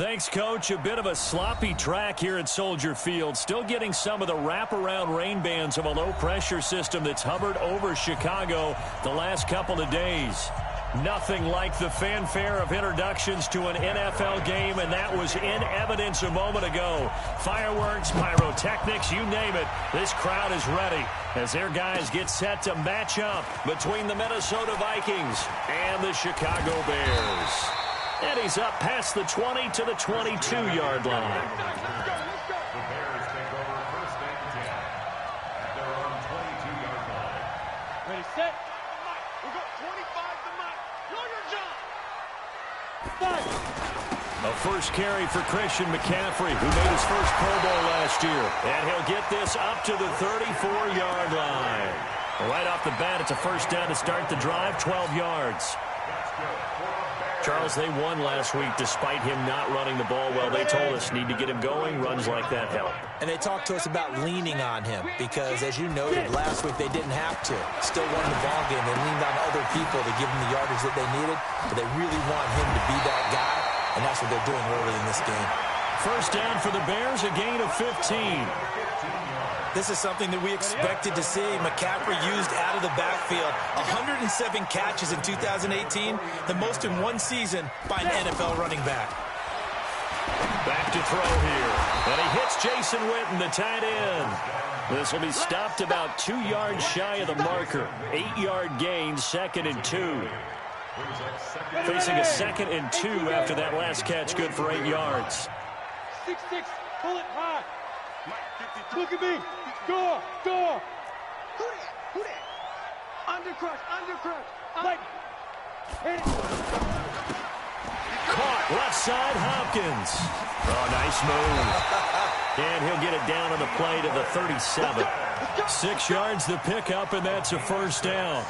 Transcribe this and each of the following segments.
Thanks, Coach. A bit of a sloppy track here at Soldier Field. Still getting some of the wraparound rain bands of a low-pressure system that's hovered over Chicago the last couple of days. Nothing like the fanfare of introductions to an NFL game, and that was in evidence a moment ago. Fireworks, pyrotechnics, you name it. This crowd is ready as their guys get set to match up between the Minnesota Vikings and the Chicago Bears. And he's up past the 20 to the 22-yard line. The Bears take over first and 10 at their own 22-yard line. Ready, set. Mike, we go 25 to Mike. Know your job. A first carry for Christian McCaffrey, who made his first Pro Bowl last year. And he'll get this up to the 34-yard line. Right off the bat, it's a first down to start the drive, 12 yards. Charles, they won last week despite him not running the ball well. They told us need to get him going. Runs like that help. And they talked to us about leaning on him because, as you noted, last week they didn't have to. Still won the ball game. They leaned on other people to give them the yardage that they needed, but they really want him to be that guy, and that's what they're doing early in this game. First down for the Bears, a gain of 15. This is something that we expected to see. McCaffrey used out of the backfield. 107 catches in 2018, the most in one season by an NFL running back. Back to throw here. And he hits Jason Witten, the tight end. This will be stopped about 2 yards shy of the marker. 8-yard gain, 2nd and 2. Facing a 2nd and 2 after that last catch, good for 8 yards. 6-6, pull it high. Look at me. Go, go. Who that? Undercrush. Like, hit it. Caught, left side, Hopkins. Oh, nice move. And he'll get it down on the play to the 37. 6 yards the pickup, and that's a first down.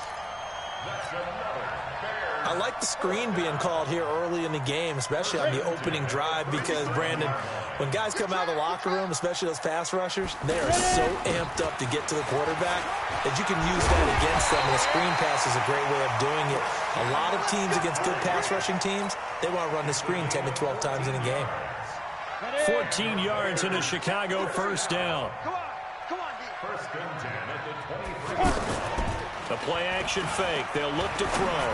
I like the screen being called here early in the game, especially on the opening drive, because, Brandon, when guys come out of the locker room, especially those pass rushers, they are so amped up to get to the quarterback that you can use that against them, and the screen pass is a great way of doing it. A lot of teams against good pass rushing teams, they want to run the screen 10 to 12 times in a game. 14 yards in a Chicago first down. First and 10 at the 23. The play action fake. They'll look to throw.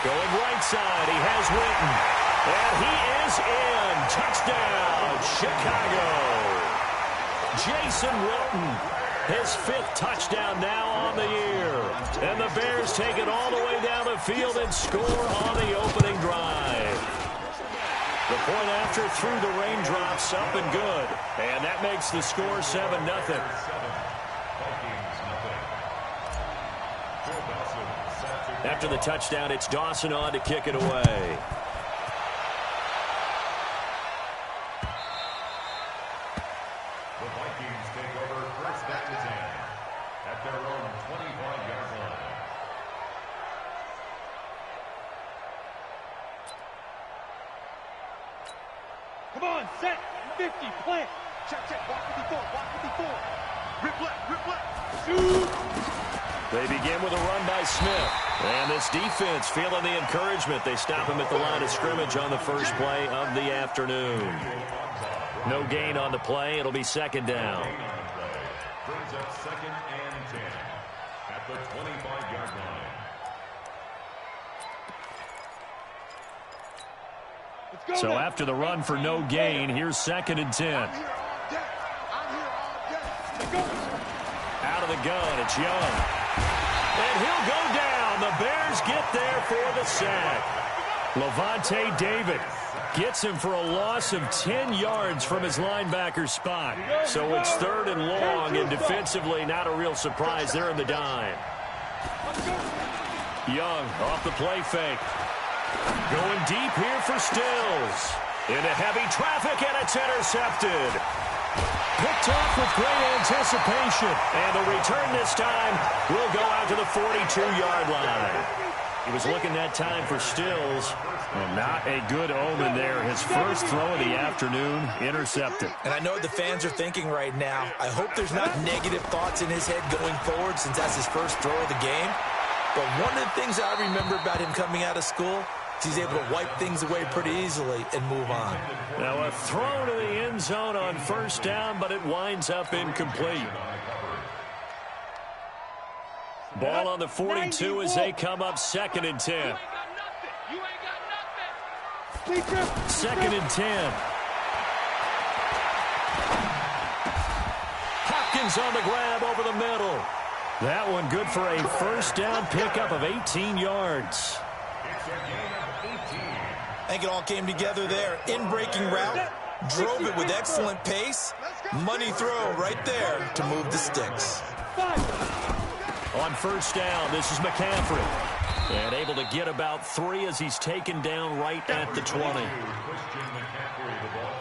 Going right side, he has Witten. And he is in. Touchdown, Chicago. Jason Witten, his 5th touchdown now on the year. And the Bears take it all the way down the field and score on the opening drive. The point after through the raindrops, up and good. And that makes the score 7-0. After the touchdown, it's Dawson on to kick it away. The Vikings take over first and 10 at their own 25-yard line. Come on, set. 50, plant. Check. Walk with the 4. Rip left. Shoot. They begin with a run by Smith. And this defense feeling the encouragement. They stop him at the line of scrimmage on the first play of the afternoon. No gain on the play. It'll be 2nd down. Brings up 2nd and 10 at the 25-yard line. So after the run for no gain, here's 2nd and 10. Out of the gun, it's Young. And he'll go down. The Bears get there for the sack. Levante David gets him for a loss of 10 yards from his linebacker spot. So it's 3rd and long, and defensively not a real surprise. They're in the dime. Young off the play fake. Going deep here for Stills. Into heavy traffic, and it's intercepted. Picked off with great anticipation. And the return this time will go out to the 42-yard line. He was looking that time for Stills. And not a good omen there. His first throw of the afternoon, intercepted. And I know what the fans are thinking right now. I hope there's not negative thoughts in his head going forward since that's his first throw of the game. But one of the things I remember about him coming out of school, He's able to wipe things away pretty easily and move on. Now a throw to the end zone on first down, but it winds up incomplete. Ball on the 42 as they come up 2nd and 10. 2nd and 10. Hopkins on the grab over the middle. That one good for a first down pickup of 18 yards. I think it all came together there. In-breaking route, drove it with excellent pace. Money throw right there to move the sticks. On first down, this is McCaffrey. And able to get about 3 as he's taken down right at the 20.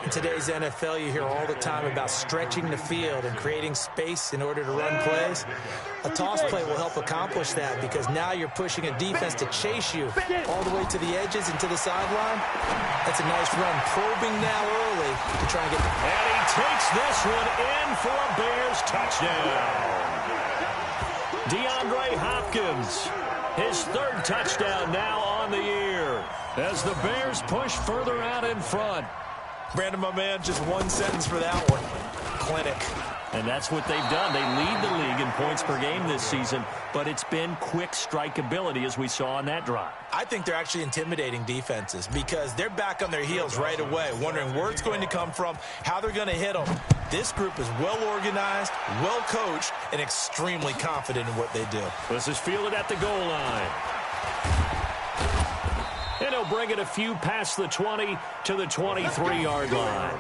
In today's NFL, you hear all the time about stretching the field and creating space in order to run plays. A toss play will help accomplish that because now you're pushing a defense to chase you all the way to the edges and to the sideline. That's a nice run, probing now early to try and get... And he takes this one in for a Bears touchdown. DeAndre Hopkins, his 3rd touchdown now on the year as the Bears push further out in front. Brandon, my man, just one sentence for that one. Clinic. And that's what they've done. They lead the league in points per game this season, but it's been quick strikeability as we saw on that drive. I think they're actually intimidating defenses because they're back on their heels right away, wondering where it's going to come from, how they're going to hit them. This group is well organized, well coached, and extremely confident in what they do. This is fielded at the goal line. And he'll bring it a few past the 20 to the 23-yard line.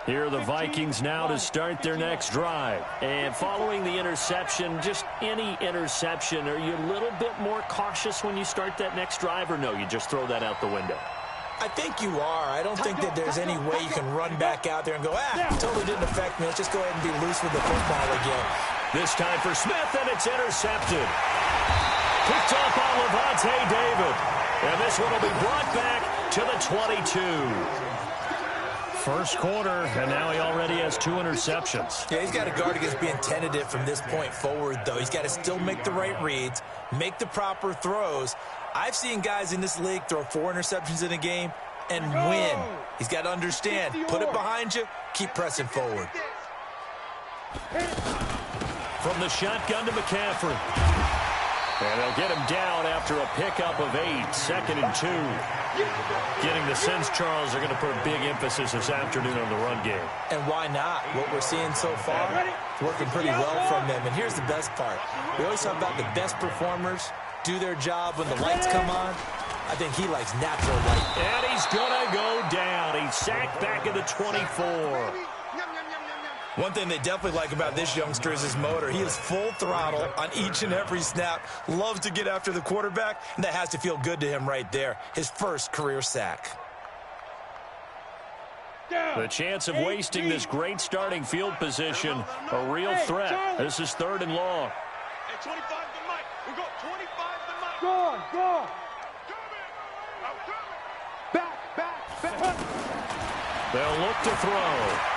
Here are the Vikings now to start their next drive. And following the interception, just any interception, are you a little bit more cautious when you start that next drive, or no, you just throw that out the window? I think you are. I don't think that there's any way you can run back out there and go, totally didn't affect me. Let's just go ahead and be loose with the football again. This time for Smith, and it's intercepted. Picked off on Levante David. And this one will be brought back to the 22. First quarter, and now he already has 2 interceptions. Yeah, he's got to guard against being tentative from this point forward, though. He's got to still make the right reads, make the proper throws. I've seen guys in this league throw 4 interceptions in a game and win. He's got to understand, put it behind you, keep pressing forward. From the shotgun to McCaffrey. And they'll get him down after a pickup of 8, 2nd and 2. Getting the sense, Charles, they're going to put a big emphasis this afternoon on the run game. And why not? What we're seeing so far, working pretty well from them. And here's the best part. We always talk about the best performers do their job when the lights come on. I think he likes natural light. And he's going to go down. He's sacked back at the 24. One thing they definitely like about this youngster is his motor. He is full throttle on each and every snap. Loves to get after the quarterback, and that has to feel good to him right there. His first career sack. The chance of wasting this great starting field position, a real threat. This is 3rd and long. Hey, 25 to Mike. We go 25 to Mike. Go on, go on. Back. They'll look to throw.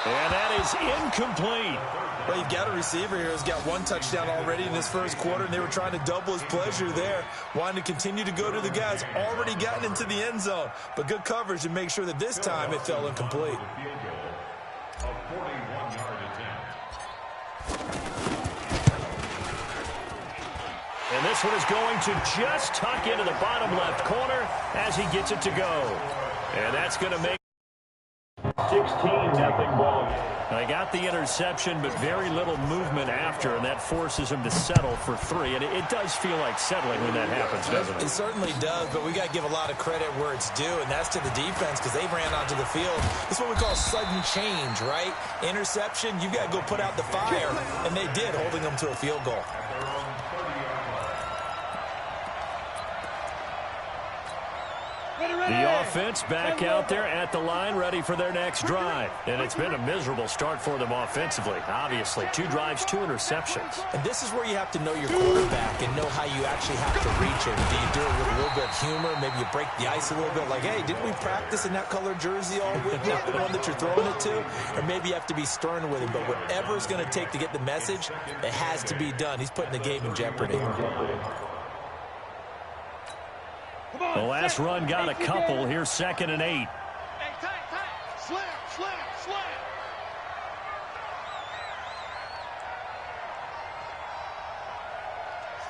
And that is incomplete. Well, you've got a receiver here who's got 1 touchdown already in his first quarter, and they were trying to double his pleasure there, wanting to continue to go to the guys already gotten into the end zone. But good coverage to make sure that this time it fell incomplete. And this one is going to just tuck into the bottom left corner as he gets it to go. And that's going to make 16-0 ball. They got the interception, but very little movement after, and that forces him to settle for 3. And it does feel like settling when that happens, doesn't it? It certainly does, but we got to give a lot of credit where it's due, and that's to the defense because they ran onto the field. This is what we call sudden change, right? Interception, you've got to go put out the fire, and they did, holding them to a field goal. The offense back out there at the line, ready for their next drive. And it's been a miserable start for them offensively, obviously. 2 drives, 2 interceptions. And this is where you have to know your quarterback and know how you actually have to reach him. Do you do it with a little bit of humor? Maybe you break the ice a little bit, like, hey, didn't we practice in that colored jersey all week, not the one that you're throwing it to? Or maybe you have to be stern with him. But whatever it's going to take to get the message, it has to be done. He's putting the game in jeopardy. The last run got a couple. Here's 2nd and 8. Hey, time. Slam.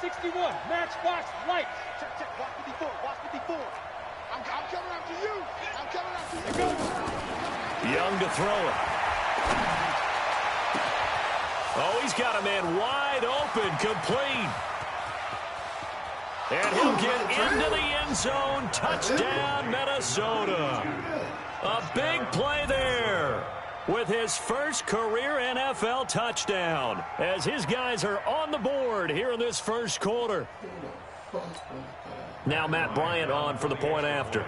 61, matchbox lights. Check, watch 54. I'm coming after you. Young to throw it. Oh, he's got a man wide open, complete. And he'll get into the end zone. Touchdown, Minnesota. A big play there with his first career NFL touchdown as his guys are on the board here in this first quarter. Now Matt Bryant on for the point after.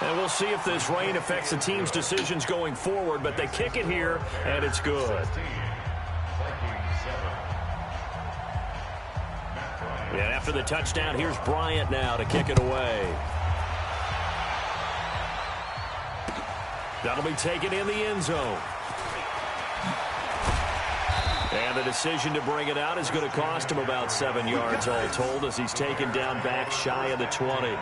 And we'll see if this rain affects the team's decisions going forward, but they kick it here, and it's good. And after the touchdown, here's Bryant now to kick it away. That'll be taken in the end zone. And the decision to bring it out is going to cost him about 7 yards all told as he's taken down back shy of the 20.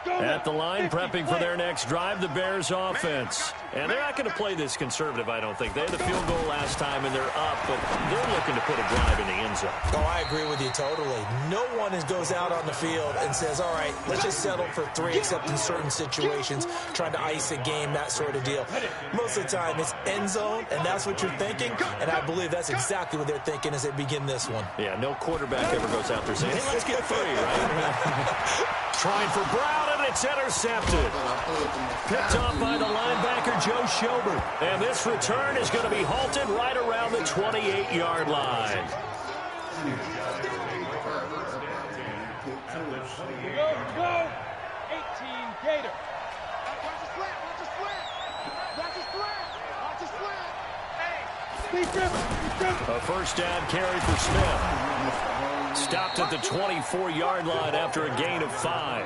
At the line, prepping for their next drive, the Bears offense. And they're not going to play this conservative, I don't think. They had the field goal last time, and they're up, but they're looking to put a drive in the end zone. Oh, I agree with you totally. No one goes out on the field and says, all right, let's just settle for 3, except in certain situations, trying to ice a game, that sort of deal. Most of the time, it's end zone, and that's what you're thinking, and I believe that's exactly what they're thinking as they begin this one. Yeah, no quarterback ever goes out there saying, hey, let's get 3, right? Trying for Brown, and it's intercepted. Picked off by the linebacker, Joe Schobert. And this return is going to be halted right around the 28-yard line. Go. 18 Gator. A first down carry for Smith. Stopped at the 24-yard line after a gain of 5.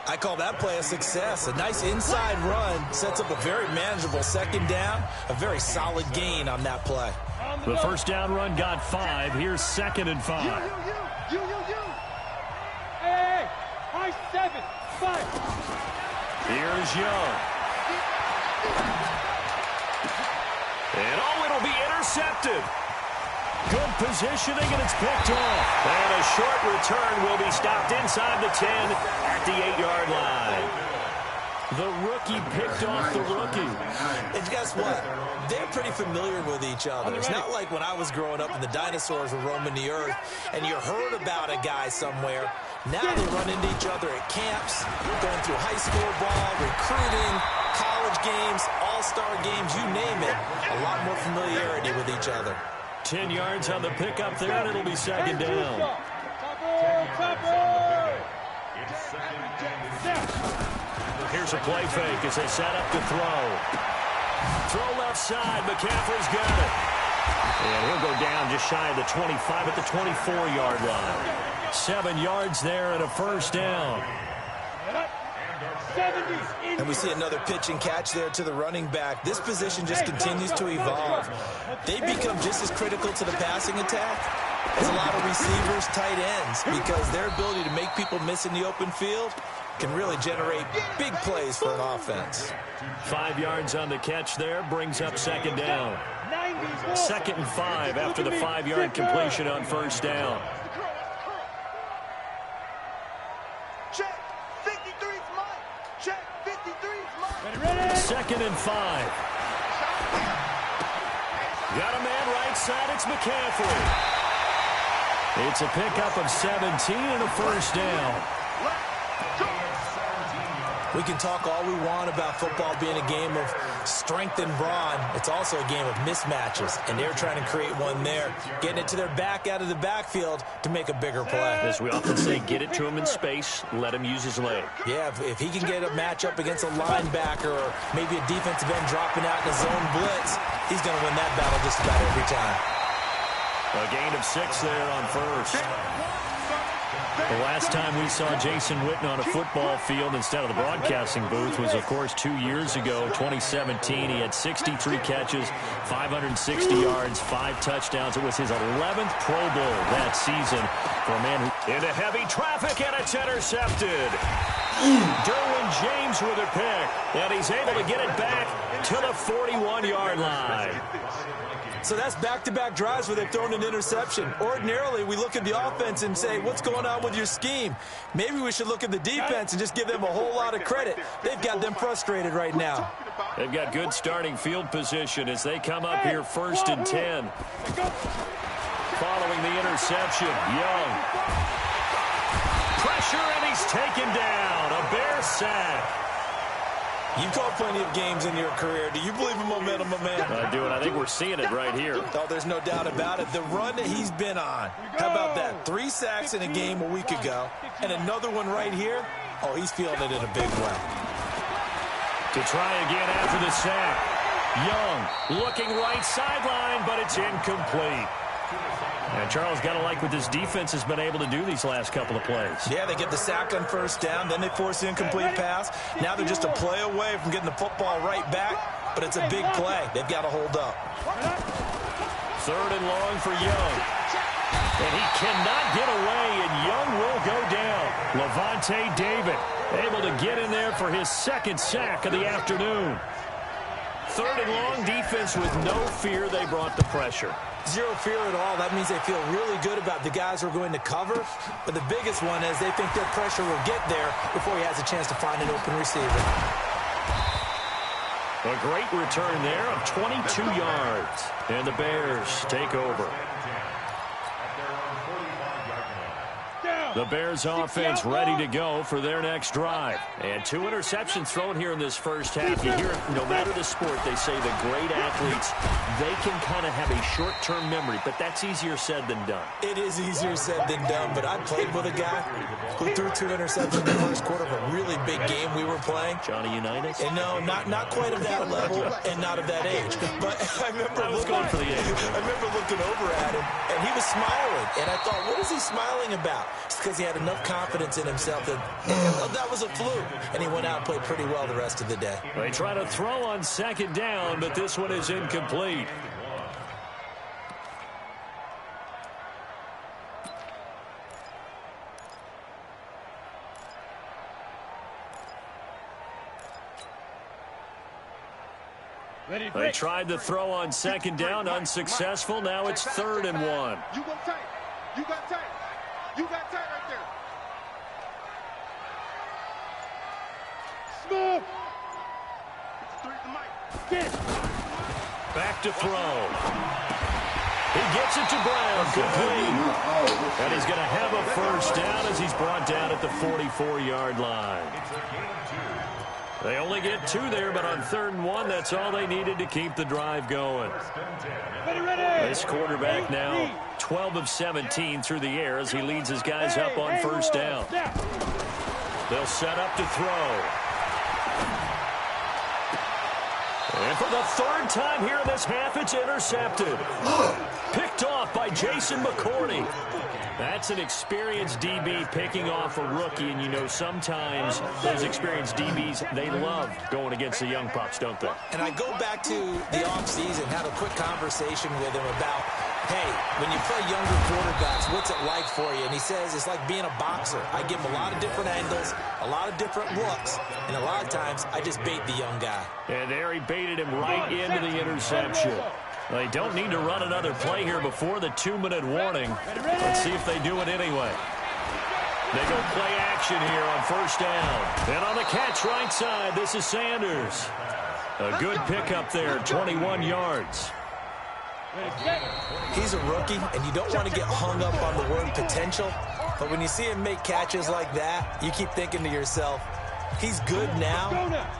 I call that play a success. A nice inside run sets up a very manageable 2nd down. A very solid gain on that play. The first down run got 5. Here's 2nd and 5. You. Hey, high 7, 5. Here's Young. And it'll be intercepted. Good positioning, and it's picked off. And a short return will be stopped inside the 10 at the 8-yard line. The rookie picked off the rookie. And guess what? They're pretty familiar with each other. It's not like when I was growing up and the dinosaurs were roaming the earth and you heard about a guy somewhere. Now they run into each other at camps, going through high school ball, recruiting, college games, all-star games, you name it. A lot more familiarity with each other. 10 yards on the pickup there, and it'll be 2nd down. Here's a play fake as they set up to throw. Throw left side, McCaffrey's got it. And he'll go down just shy of the 25 at the 24-yard line. 7 yards there and a first down. And we see another pitch and catch there to the running back. This position just continues to evolve. They become just as critical to the passing attack as a lot of receivers, tight ends, because their ability to make people miss in the open field can really generate big plays for an offense. 5 yards on the catch there, brings up 2nd down. 2nd and 5 after the 5-yard completion on first down. Check, 53's mine. Check, 53's mine. 2nd and 5. Got a man right side, it's McCaffrey. It's a pickup of 17 and a first down. We We can talk all we want about football being a game of strength and brawn. It's also a game of mismatches, and they're trying to create one there, getting it to their back out of the backfield to make a bigger play. As we often say, get it to him in space, let him use his leg. Yeah, if he can get a matchup against a linebacker or maybe a defensive end dropping out in a zone blitz, he's going to win that battle just about every time. A gain of 6 there on first. The last time we saw Jason Witten on a football field instead of the broadcasting booth was, of course, 2 years ago, 2017. He had 63 catches, 560 yards, 5 touchdowns. It was his 11th Pro Bowl that season for a man who into heavy traffic, and it's intercepted. Derwin James with a pick, and he's able to get it back to the 41-yard line. So that's back-to-back drives where they've thrown an interception. Ordinarily, we look at the offense and say, what's going on with your scheme? Maybe we should look at the defense and just give them a whole lot of credit. They've got them frustrated right now. They've got good starting field position as they come up here 1st and 10. Following the interception, Young. Pressure, and he's taken down. A Bear sack. You've called plenty of games in your career. Do you believe in momentum, my man? I do, and I think we're seeing it right here. Oh, there's no doubt about it. The run that he's been on. How about that? 3 sacks in a game a week ago, and another one right here. Oh, he's feeling it in a big way. To try again after the sack. Young looking right sideline, but it's incomplete. And Charles, got to like what this defense has been able to do these last couple of plays. Yeah, they get the sack on 1st down, then they force the incomplete pass. Now they're just a play away from getting the football right back, but it's a big play. They've got to hold up. 3rd and long for Young. And he cannot get away, and Young will go down. Levante David able to get in there for his 2nd sack of the afternoon. 3rd and long, defense with no fear. They brought the pressure. Zero fear at all. That means they feel really good about the guys who are going to cover. But the biggest one is they think their pressure will get there before he has a chance to find an open receiver. A great return there of 22 yards. And the Bears take over. The Bears offense ready to go for their next drive. And 2 interceptions thrown here in this first half. You hear it, no matter the sport, they say the great athletes, they can kind of have a short-term memory, but that's easier said than done. It is easier said than done, but I played with a guy who threw 2 interceptions in the first quarter of a really big game we were playing. Johnny Unitas? And no, not quite of that level and not of that age. But I remember going for the age. I remember looking over at him, and he was smiling. And I thought, what is he smiling about? Because he had enough confidence in himself that that was a fluke. And he went out and played pretty well the rest of the day. They try to throw on 2nd down, but this one is incomplete. They tried to throw on 2nd down, unsuccessful. Now it's 3rd and 1. You go tight. You got tight. You got tight right there. Smooth. Back to throw. He gets it to Brown, complete. And he's going to have a 1st down as he's brought down at the 44-yard line. They only get 2 there, but on 3rd and 1, that's all they needed to keep the drive going. This quarterback now 12 of 17 through the air as he leads his guys up on 1st down. They'll set up to throw. And for the 3rd time here in this half, it's intercepted. Picked off by Jason McCourty. That's an experienced DB picking off a rookie, and you know sometimes those experienced DBs, they love going against the young pups, don't they? And I go back to the offseason, had a quick conversation with him about, hey, when you play younger quarterbacks, what's it like for you? And he says it's like being a boxer. I give him a lot of different angles, a lot of different looks, and a lot of times I just bait the young guy. And there he baited him right into the interception. They don't need to run another play here before the 2-minute warning. Let's see if they do it anyway. They go play action here on 1st down. And on the catch right side, this is Sanders. A good pickup there, 21 yards. He's a rookie, and you don't want to get hung up on the word potential. But when you see him make catches like that, you keep thinking to yourself, He's good now.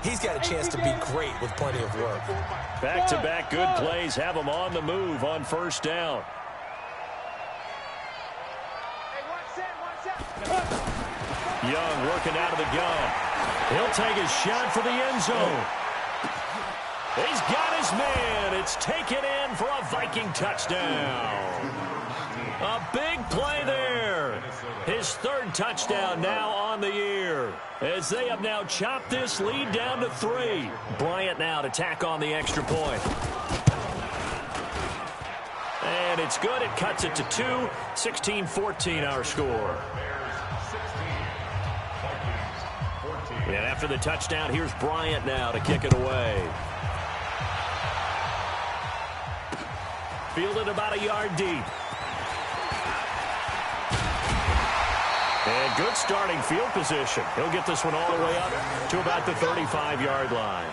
He's got a chance to be great with plenty of work. Back-to-back good plays have him on the move on first down. Young working out of the gun. He'll take a shot for the end zone. He's got his man. It's taken in for a Viking touchdown. A big play there. His third touchdown now on the year, as they have now chopped this lead down to 3. Bryant now to tack on the extra point. And it's good. It cuts it to 2. 16-14 our score. And after the touchdown, here's Bryant now to kick it away. Fielded about a yard deep. And good starting field position. He'll get this one all the way up to about the 35-yard line.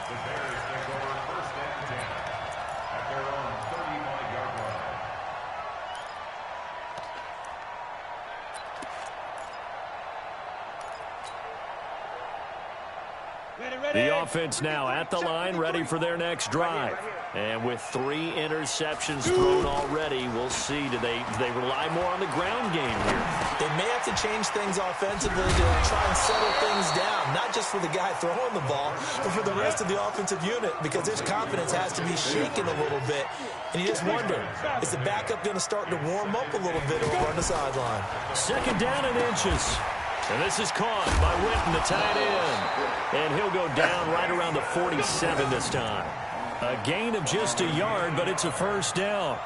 The offense now at the line, ready for their next drive. And with 3 interceptions thrown already, we'll see. Do they rely more on the ground game here? They may have to change things offensively to try and settle things down, not just for the guy throwing the ball, but for the rest of the offensive unit, because his confidence has to be shaken a little bit. And you just wonder, is the backup going to start to warm up a little bit over on the sideline? Second down and inches. And this is caught by Witten, the tight end. And he'll go down right around the 47 this time. A gain of just a yard, but it's a first down.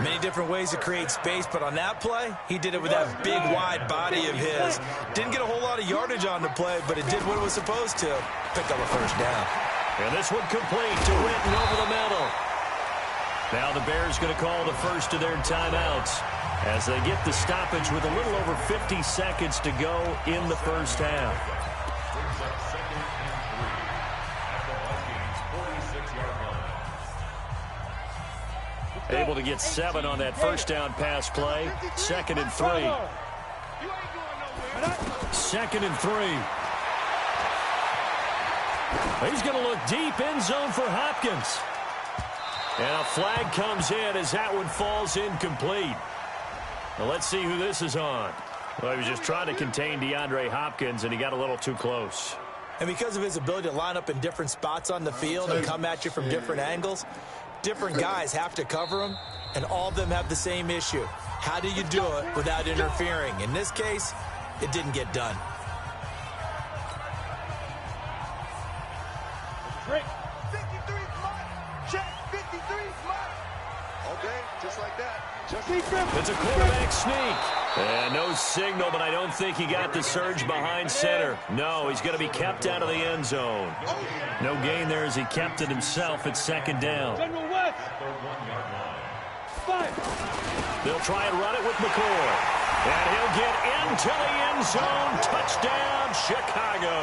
Many different ways to create space, but on that play, he did it with that big, wide body of his. Didn't get a whole lot of yardage on the play, but it did what it was supposed to. Pick up a first down. And this one complete to Witten over the middle. Now the Bears going to call the first of their timeouts as they get the stoppage with a little over 50 seconds to go in the first half. Brings up 2nd and 3 at the Vikings' 46-yard line. Able to get 7 on that first down pass play. 2nd and 3. 2nd and 3. He's going to look deep end zone for Hopkins. And a flag comes in as that one falls incomplete. Now let's see who this is on. Well, he was just trying to contain DeAndre Hopkins, and he got a little too close. And because of his ability to line up in different spots on the field and come at you from different angles, different guys have to cover him, and all of them have the same issue. How do you do it without interfering? In this case, it didn't get done. Great. 53 smart. Check. 53 smart. Okay, just like that. It's a quarterback sneak. And no signal, but I don't think he got the surge behind center. No, he's going to be kept out of the end zone. No gain there as he kept it himself at 2nd down. They'll try and run it with McCoy. And he'll get into the end zone. Touchdown, Chicago.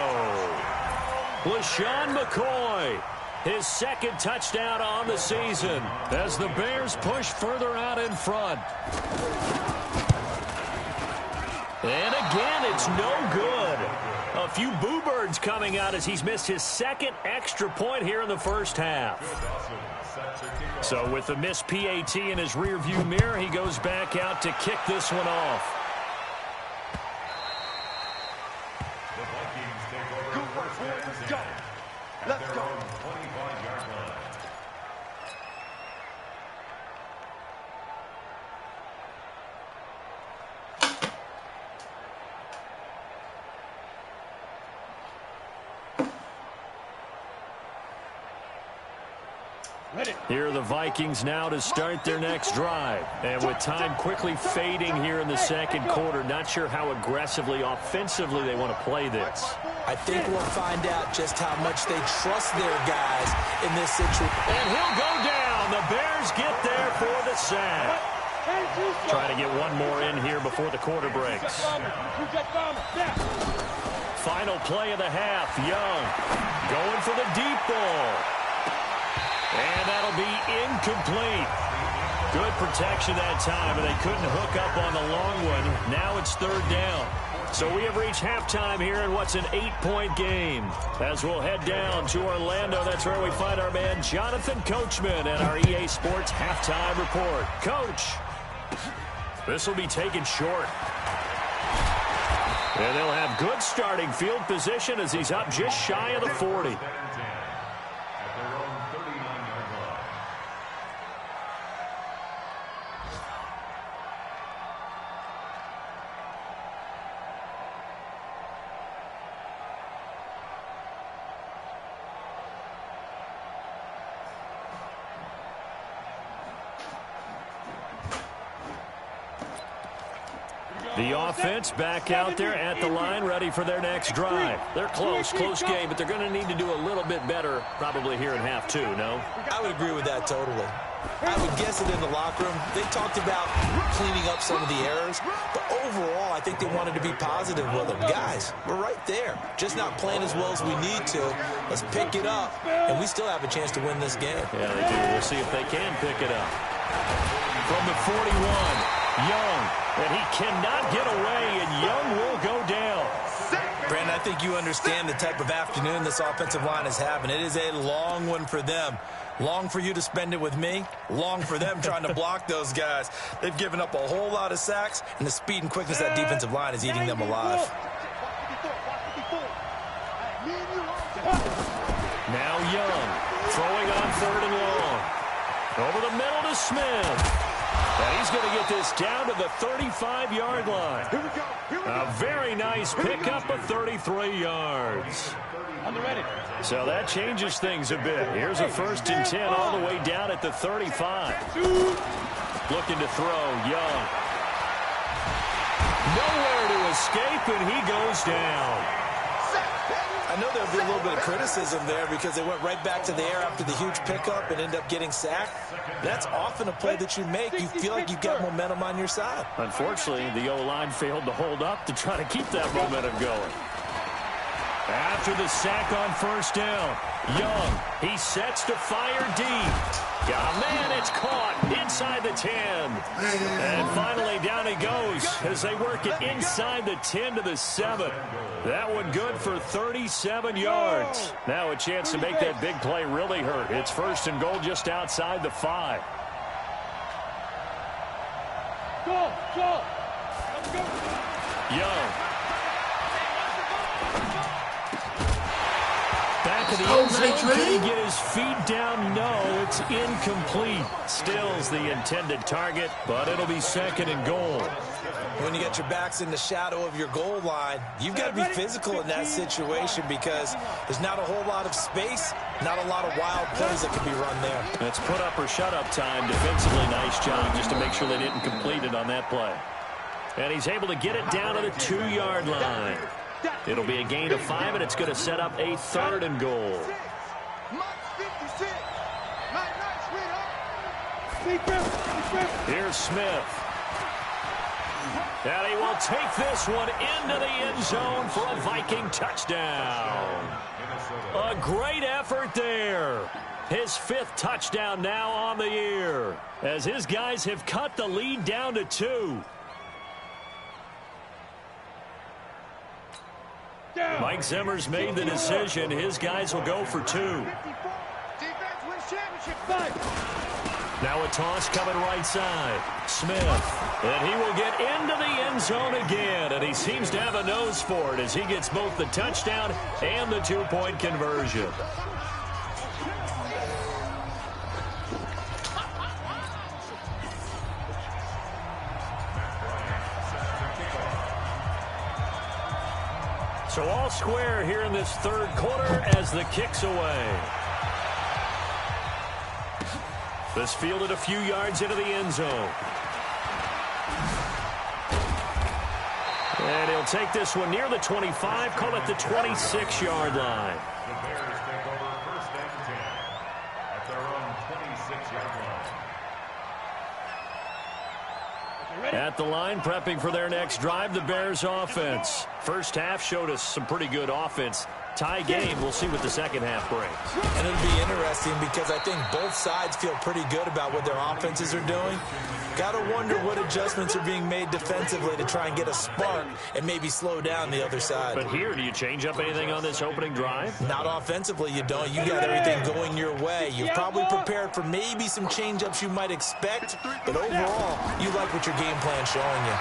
LaShawn McCoy, his 2nd touchdown on the season as the Bears push further out in front. And again, it's no good. A few boo birds coming out as he's missed his 2nd extra point here in the first half. So with the missed PAT in his rearview mirror, he goes back out to kick this one off. The Vikings take over first and 10. Let's go. 25-yard line. Here are the Vikings now to start their next drive. And with time quickly fading here in the 2nd quarter, not sure how aggressively, offensively they want to play this. I think we'll find out just how much they trust their guys in this situation. And he'll go down. The Bears get there for the sack. Try to get one more in here before the quarter breaks. Final play of the half. Young going for the deep ball. And that'll be incomplete. Good protection that time, and they couldn't hook up on the long one. Now it's 3rd down. So we have reached halftime here in what's an 8-point game. As we'll head down to Orlando, that's where we find our man Jonathan Coachman and our EA Sports Halftime Report. Coach, this will be taken short. And they'll have good starting field position as he's up just shy of the 40. The offense back out there at the line, ready for their next drive. They're close game, but they're going to need to do a little bit better probably here in half two, no? I would agree with that totally. I would guess it in the locker room. They talked about cleaning up some of the errors, but overall, I think they wanted to be positive with them. Guys, we're right there. Just not playing as well as we need to. Let's pick it up, and we still have a chance to win this game. Yeah, they do. We'll see if they can pick it up. From the 41. Young, and he cannot get away, and Young will go down. Brandon, I think you understand the type of afternoon this offensive line is having. It is a long one for them. Long for you to spend it with me. Long for them trying to block those guys. They've given up a whole lot of sacks, and the speed and quickness of that defensive line is eating them alive. Now Young, throwing on 3rd and long. Over the middle to Smith. And he's going to get this down to the 35-yard line. A very nice pickup of 33 yards. So that changes things a bit. Here's a 1st and 10 all the way down at the 35. Looking to throw, Young. Nowhere to escape, and he goes down. I know there'll be a little bit of criticism there because they went right back to the air after the huge pickup and end up getting sacked. That's often a play that you make. You feel like you've got momentum on your side. Unfortunately, the O-line failed to hold up to try to keep that momentum going. After the sack on 1st down, Young, he sets to fire deep. Got a man, it's caught inside the 10. And finally down he goes as they work it inside the 10 to the 7. That one good for 37 yards. Now a chance to make that big play really hurt. It's 1st and goal just outside the 5. Young. Back of the end zone, can he get his feet down? No, it's incomplete. Still's the intended target, but it'll be 2nd and goal. When you get your backs in the shadow of your goal line, you've got to be physical in that situation because there's not a whole lot of space, not a lot of wild plays that can be run there. It's put up or shut up time. Defensively, nice job just to make sure they didn't complete it on that play. And he's able to get it down to the 2-yard line. It'll be a gain of 5, and it's going to set up a 3rd and goal. Here's Smith. And he will take this one into the end zone for a Viking touchdown. A great effort there. His 5th touchdown now on the year as his guys have cut the lead down to 2. Mike Zimmer's made the decision. His guys will go for 2. Now a toss coming right side. Smith. And he will get into the end zone again. And he seems to have a nose for it as he gets both the touchdown and the 2-point conversion. So all square here in this 3rd quarter as the kick's away. This fielded a few yards into the end zone. And he'll take this one near the 25, call it the 26-yard line. The Bears take over 1st and 10 at their own 26-yard line. At the line, prepping for their next drive, the Bears offense. First half showed us some pretty good offense. Tie game. We'll see what the second half brings. And it'll be interesting because I think both sides feel pretty good about what their offenses are doing. Got to wonder what adjustments are being made defensively to try and get a spark and maybe slow down the other side. But here, do you change up anything on this opening drive? Not offensively, you don't. You got everything going your way. You've probably prepared for maybe some change-ups you might expect, but overall, you like what your game plan's showing you.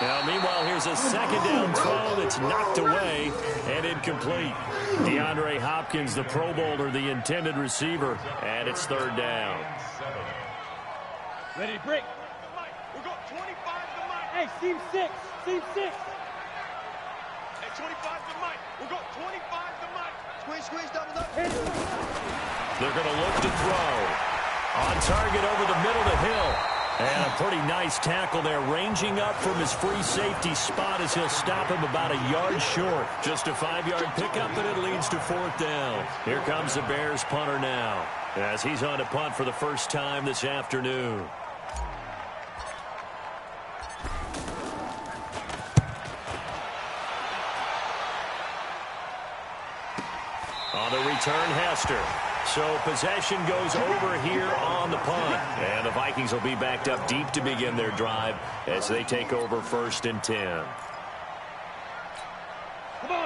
Now, meanwhile, here's a second down throw that's knocked away and incomplete. DeAndre Hopkins, the Pro Bowler, the intended receiver, and it's third down. Ready to break. Mike, we'll go 25 to Mike. Hey, seam 6. Seam 6. Hey, 25 to Mike. We'll go 25 to Mike. Squeeze, double up. They're going to look to throw. On target over the middle to Hill. And a pretty nice tackle there, ranging up from his free safety spot as he'll stop him about a yard short. Just a 5-yard pickup, and it leads to fourth down. Here comes the Bears punter now, as he's on to punt for the first time this afternoon. On the return, Hester. So possession goes over here on the punt. And the Vikings will be backed up deep to begin their drive as they take over first and 10.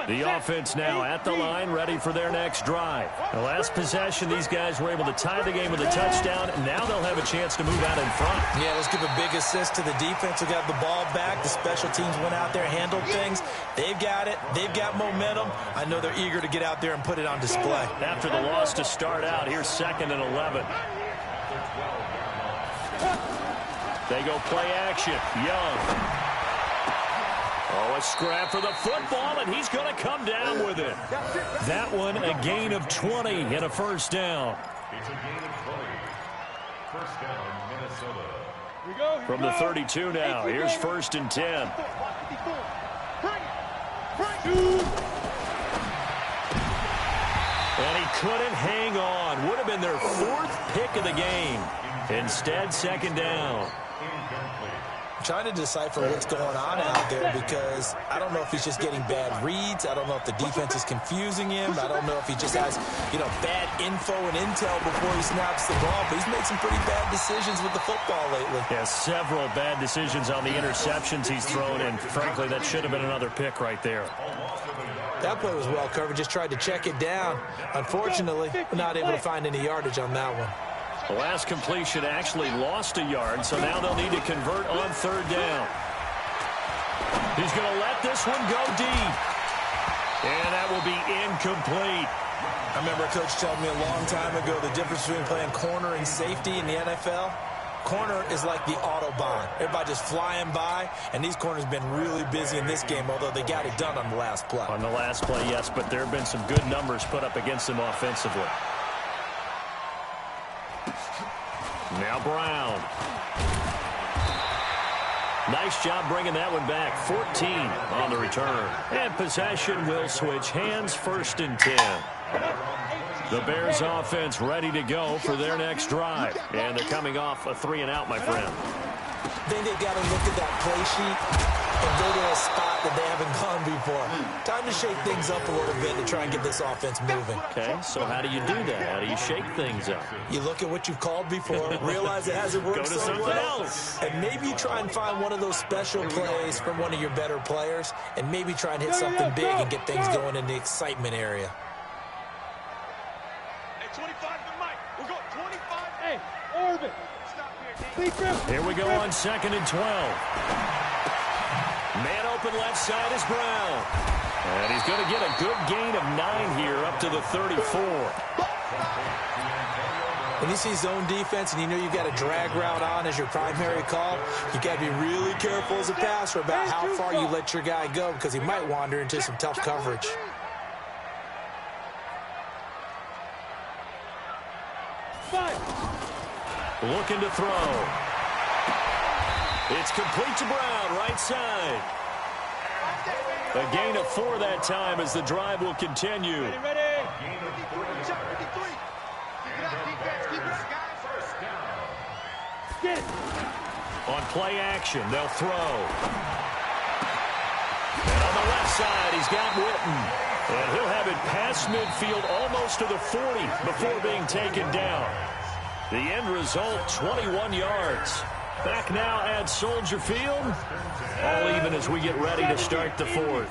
The offense now at the line, ready for their next drive. The last possession, these guys were able to tie the game with a touchdown, and now they'll have a chance to move out in front. Yeah, let's give a big assist to the defense who got the ball back. The special teams went out there, handled things. They've got it. They've got momentum. I know they're eager to get out there and put it on display. After the loss to start out, here's 2nd and 11. They go play action. Young. Oh, a scrap for the football, and he's going to come down with it. That one, a gain of 20 and a first down. It's a gain of 20. First down, Minnesota. From the 32 now, here's 1st and 10. And he couldn't hang on. Would have been their 4th pick of the game. Instead, 2nd down. Trying to decipher what's going on out there because I don't know if he's just getting bad reads. I don't know if the defense is confusing him. I don't know if he just has, bad info and intel before he snaps the ball. But he's made some pretty bad decisions with the football lately. Yeah, several bad decisions on the interceptions he's thrown, and frankly, that should have been another pick right there. That play was well covered. Just tried to check it down. Unfortunately, we're not able to find any yardage on that one. The last completion actually lost a yard, so now they'll need to convert on 3rd down. He's going to let this one go deep. And that will be incomplete. I remember a coach telling me a long time ago the difference between playing corner and safety in the NFL. Corner is like the Autobahn. Everybody just flying by, and these corners have been really busy in this game, although they got it done on the last play. On the last play, yes, but there have been some good numbers put up against them offensively. Now Brown. Nice job bringing that one back. 14 on the return. And possession will switch hands, 1st and 10. The Bears offense ready to go for their next drive. And they're coming off a 3-and-out, my friend. I think they've got to look at that play sheet and go to a spot that they haven't gone before. Time to shake things up a little bit to try and get this offense moving. Okay, so how do you do that? How do you shake things up? You look at what you've called before, realize it hasn't worked so well, and maybe you try and find one of those special plays from one of your better players, and maybe try and hit something big and get things going in the excitement area. Hey, 25 to Mike. We'll go 25. Hey, Orbit. Here we go on 2nd and 12. Man open left side is Brown. And he's going to get a good gain of 9 here up to the 34. When you see zone defense and you know you've got a drag route on as your primary call, you got to be really careful as a passer about how far you let your guy go because he might wander into some tough coverage. Looking to throw. It's complete to Brown, right side. A gain of 4 that time as the drive will continue. Ready. Get it. On play action, they'll throw. And on the left side. He's got Witten. And he'll have it past midfield almost to the 40 before being taken down. The end result, 21 yards. Back now at Soldier Field. All even as we get ready to start the fourth.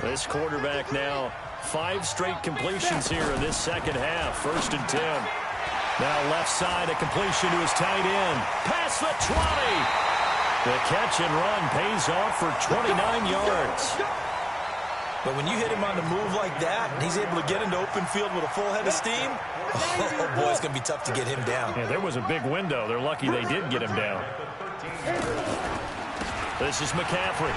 This quarterback now 5 straight completions here in this second half. 1st and 10. Now left side, a completion to his tight end. Past the 20. The catch and run pays off for 29 yards. But when you hit him on the move like that, and he's able to get into open field with a full head of steam, oh boy, it's going to be tough to get him down. Yeah, there was a big window. They're lucky they did get him down. This is McCaffrey.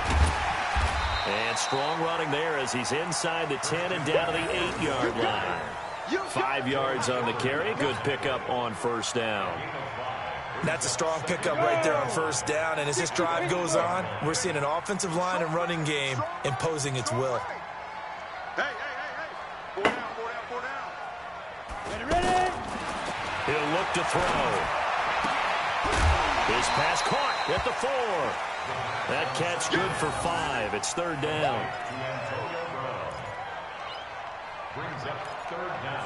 And strong running there as he's inside the 10 and down to the 8-yard line. 5 yards on the carry. Good pickup on 1st down. That's a strong pickup right there on 1st down. And as this drive goes on, we're seeing an offensive line and running game imposing its will. Hey. 4 down. Ready? He'll look to throw. His pass caught at the 4. That catch good for 5. It's 3rd down. Brings up 3rd down.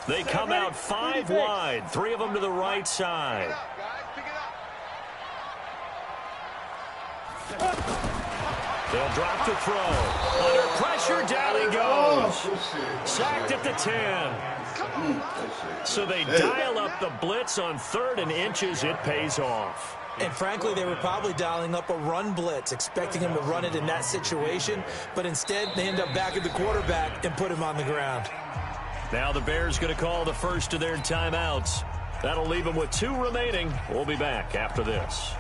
They come out 5 wide. 3 of them to the right side. Pick it up. They'll drop to throw. Under pressure, down he goes. Sacked at the 10. So they dial up the blitz on 3rd and inches. It pays off. And frankly, they were probably dialing up a run blitz, expecting him to run it in that situation. But instead, they end up back at the quarterback and put him on the ground. Now the Bears going to call the first of their timeouts. That'll leave them with 2 remaining. We'll be back after this.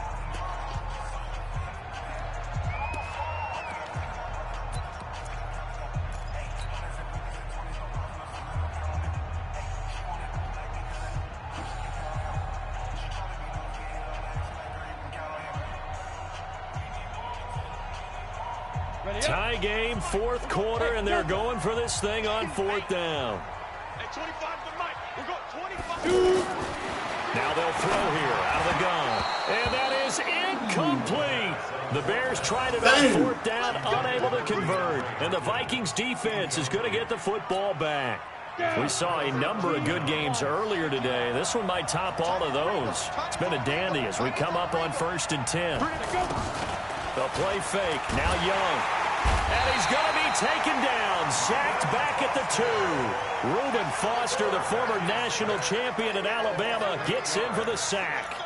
Tie game, 4th quarter, and they're going for this thing on 4th down. Hey, 25 to Mike. We're going 25. Now they'll throw here out of the gun. And that is incomplete. The Bears tried it on 4th down, unable to convert. And the Vikings defense is going to get the football back. We saw a number of good games earlier today. This one might top all of those. It's been a dandy as we come up on 1st and 10. They'll play fake. Now Young. And he's going to be taken down. Sacked back at the 2. Reuben Foster, the former national champion at Alabama, gets in for the sack.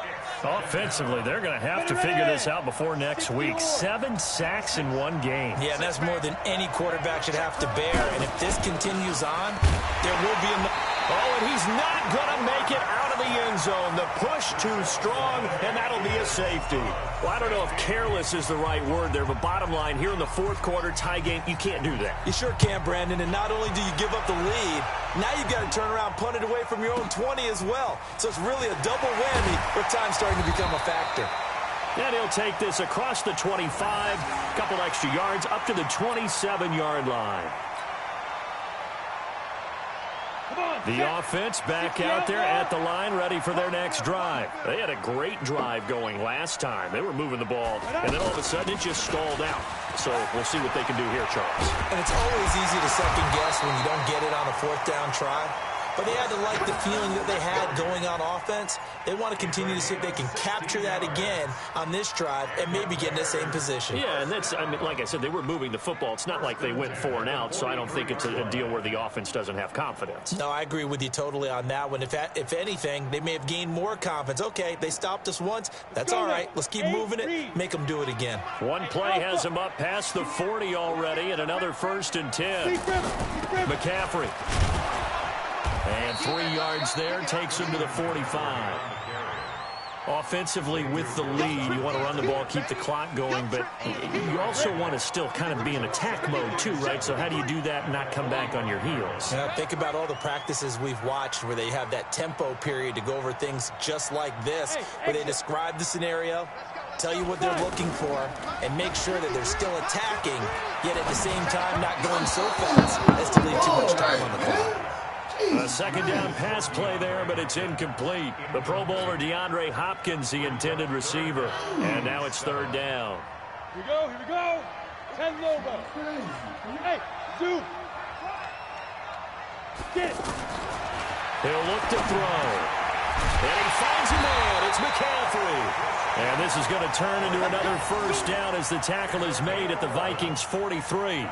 Offensively, they're going to have to figure this out before next week. 7 sacks in 1 game. Yeah, and that's more than any quarterback should have to bear. And if this continues on, there will be a... Oh, and he's not going to make it out of the end zone. The push too strong, and that'll be a safety. Well, I don't know if careless is the right word there, but bottom line, here in the 4th quarter, tie game, you can't do that. You sure can, Brandon, and not only do you give up the lead, now you've got to turn around, punt it away from your own 20 as well. So it's really a double whammy with time starting to become a factor. And he'll take this across the 25, a couple extra yards, up to the 27-yard line. The offense back out there at the line, ready for their next drive. They had a great drive going last time. They were moving the ball, and then all of a sudden it just stalled out. So we'll see what they can do here, Charles. And it's always easy to second guess when you don't get it on a 4th down try. But they had to like the feeling that they had going on offense. They want to continue to see if they can capture that again on this drive and maybe get in the same position. Yeah, and that's, I mean, like I said, they were moving the football. It's not like they went 4 and out, so I don't think it's a deal where the offense doesn't have confidence. No, I agree with you totally on that one. If anything, they may have gained more confidence. Okay, they stopped us once. That's all right. Let's keep moving it, make them do it again. One play has them up past the 40 already, and another 1st and 10. McCaffrey. And 3 yards there, takes him to the 45. Offensively with the lead, you want to run the ball, keep the clock going, but you also want to still kind of be in attack mode too, right? So how do you do that and not come back on your heels? Yeah, think about all the practices we've watched where they have that tempo period to go over things just like this, where they describe the scenario, tell you what they're looking for, and make sure that they're still attacking, yet at the same time not going so fast as to leave too much time on the clock. A second down pass play there, but it's incomplete. The Pro Bowler DeAndre Hopkins, the intended receiver. And now it's third down. Here we go, here we go. 10 logo. Hey, zoom. Get it. He'll look to throw. And he finds a man. It's McCaffrey. And this is going to turn into another first down as the tackle is made at the Vikings 43.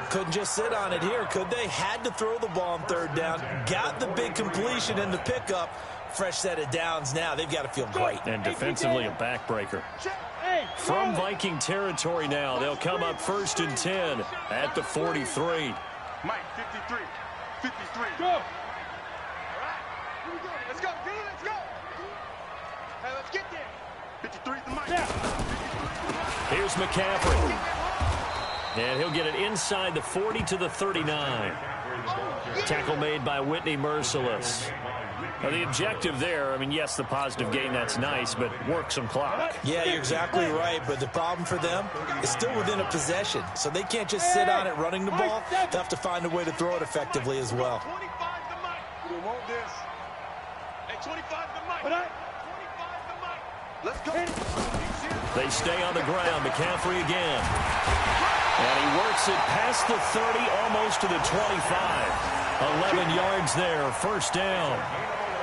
Couldn't just sit on it here, could they? Had to throw the ball on third down. Got the big completion in the pickup. Fresh set of downs now. They've got to feel great. And defensively a backbreaker. From Viking territory now, they'll come up 1st and 10 at the 43. Mike, 53. 53. Go. All right. Here we go. Let's go. Get it. Let's go. Hey, let's get there. 53 is the Mike. Yeah. Here's McCaffrey. And he'll get it inside the 40 to the 39. Tackle made by Whitney Merciless. Now, the objective there, I mean, yes, the positive gain, that's nice, but work some clock. Yeah, you're exactly right, but the problem for them is still within a possession, so they can't just sit on it running the ball. They have to find a way to throw it effectively as well. 25 the Mike. We want this. Hey, 25 the Mike. 25 the Mike. Let's go. They stay on the ground. McCaffrey again. And he works it past the 30, almost to the 25. 11 yards there, first down.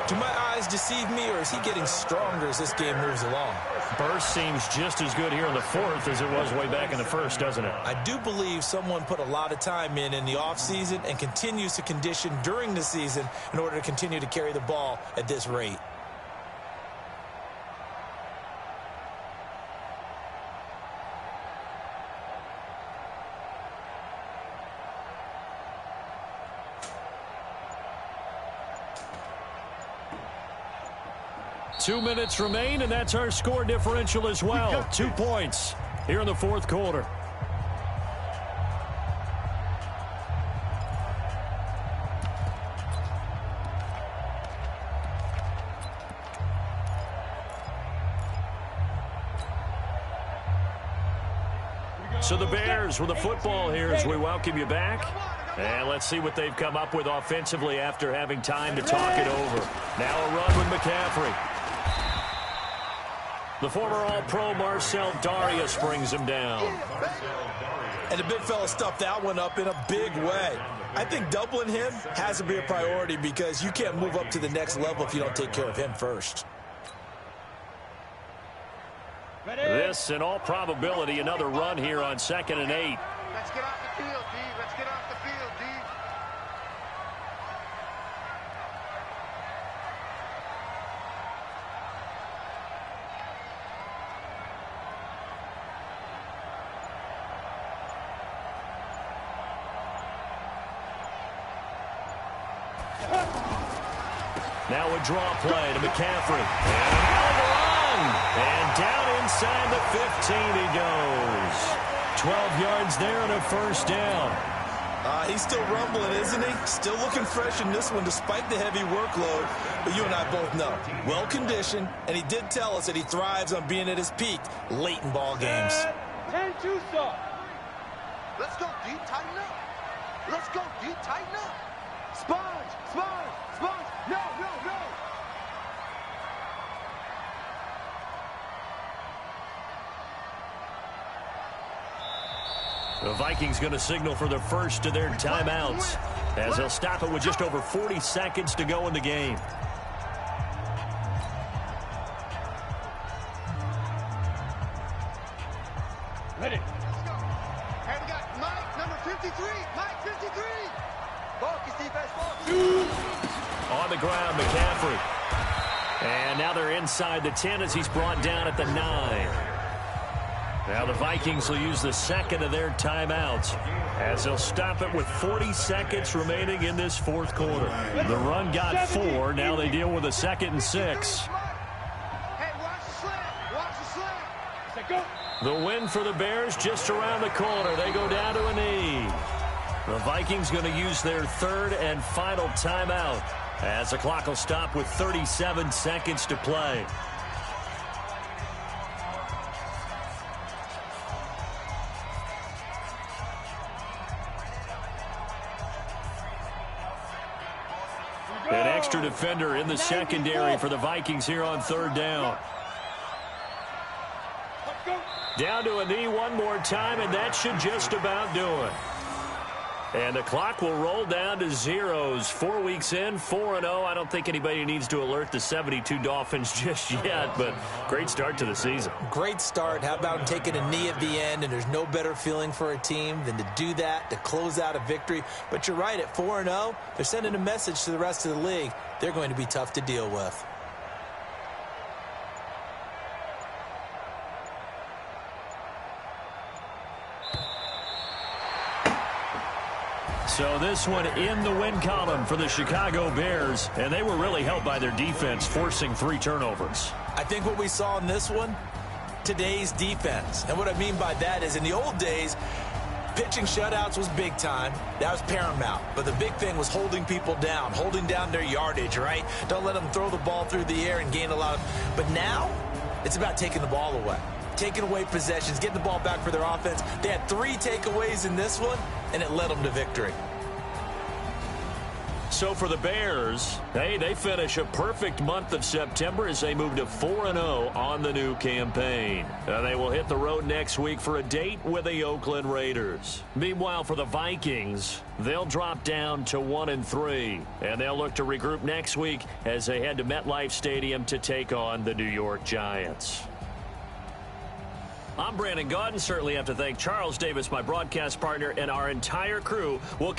Do my eyes deceive me, or is he getting stronger as this game moves along? Burst seems just as good here in the fourth as it was way back in the first, doesn't it? I do believe someone put a lot of time in the offseason and continues to condition during the season in order to continue to carry the ball at this rate. Two minutes remain, and that's our score differential as well. 2 points here in the fourth quarter. So the Bears with the football here as we welcome you back. And let's see what they've come up with offensively after having time to talk it over. Now a run with McCaffrey. The former All-Pro Marcel Darius brings him down. And the big fella stuffed that one up in a big way. I think doubling him has to be a priority because you can't move up to the next level if you don't take care of him first. This, in all probability, another run here on 2nd and 8. Let's get off the field, D. Let's get off the field, D. Now a draw play to McCaffrey. And a hell of a run. And down inside the 15 he goes. 12 yards there and a first down. He's still rumbling, isn't he? Still looking fresh in this one despite the heavy workload. But you and I both know, well-conditioned, and he did tell us that he thrives on being at his peak late in ball games. 10-2 soft. Let's go, D. Tighten up. Let's go, D. Tighten up. Sponge, sponge, sponge. No, no, no. The Vikings going to signal for the first of their timeouts as they'll stop it with just over 40 seconds to go in the game. Ready. And we got Mike, number 53. Mike, 53. Focus, defense, focus. On the ground, McCaffrey. And now they're inside the 10 as he's brought down at the 9. Now the Vikings will use the second of their timeouts as they'll stop it with 40 seconds remaining in this fourth quarter. The run got 4. Now they deal with a 2nd and 6. Hey, watch the slant. Watch the slant. Set, go. The win for the Bears just around the corner. They go down to a knee. The Vikings going to use their third and final timeout as the clock will stop with 37 seconds to play. extra defender in the secondary for the Vikings here on third down. Down to a knee one more time, and that should just about do it. And the clock will roll down to zeros. 4 weeks in, 4-0. I don't think anybody needs to alert the 72 Dolphins just yet, but great start to the season. Great start. How about taking a knee at the end? And there's no better feeling for a team than to do that, to close out a victory. But you're right, at 4-0, they're sending a message to the rest of the league. They're going to be tough to deal with. So this one in the win column for the Chicago Bears, and they were really helped by their defense, forcing 3 turnovers. I think what we saw in this one, today's defense. And what I mean by that is in the old days, pitching shutouts was big time. That was paramount. But the big thing was holding people down, holding down their yardage, right? Don't let them throw the ball through the air and gain a lot of... But now, it's about taking the ball away. Taking away possessions, getting the ball back for their offense. They had 3 takeaways in this one, and it led them to victory. So for the Bears, they finish a perfect month of September as they move to 4-0 on the new campaign. They will hit the road next week for a date with the Oakland Raiders. Meanwhile, for the Vikings, they'll drop down to 1-3, and they'll look to regroup next week as they head to MetLife Stadium to take on the New York Giants. I'm Brandon Gaudin. Certainly have to thank Charles Davis, my broadcast partner, and our entire crew. We'll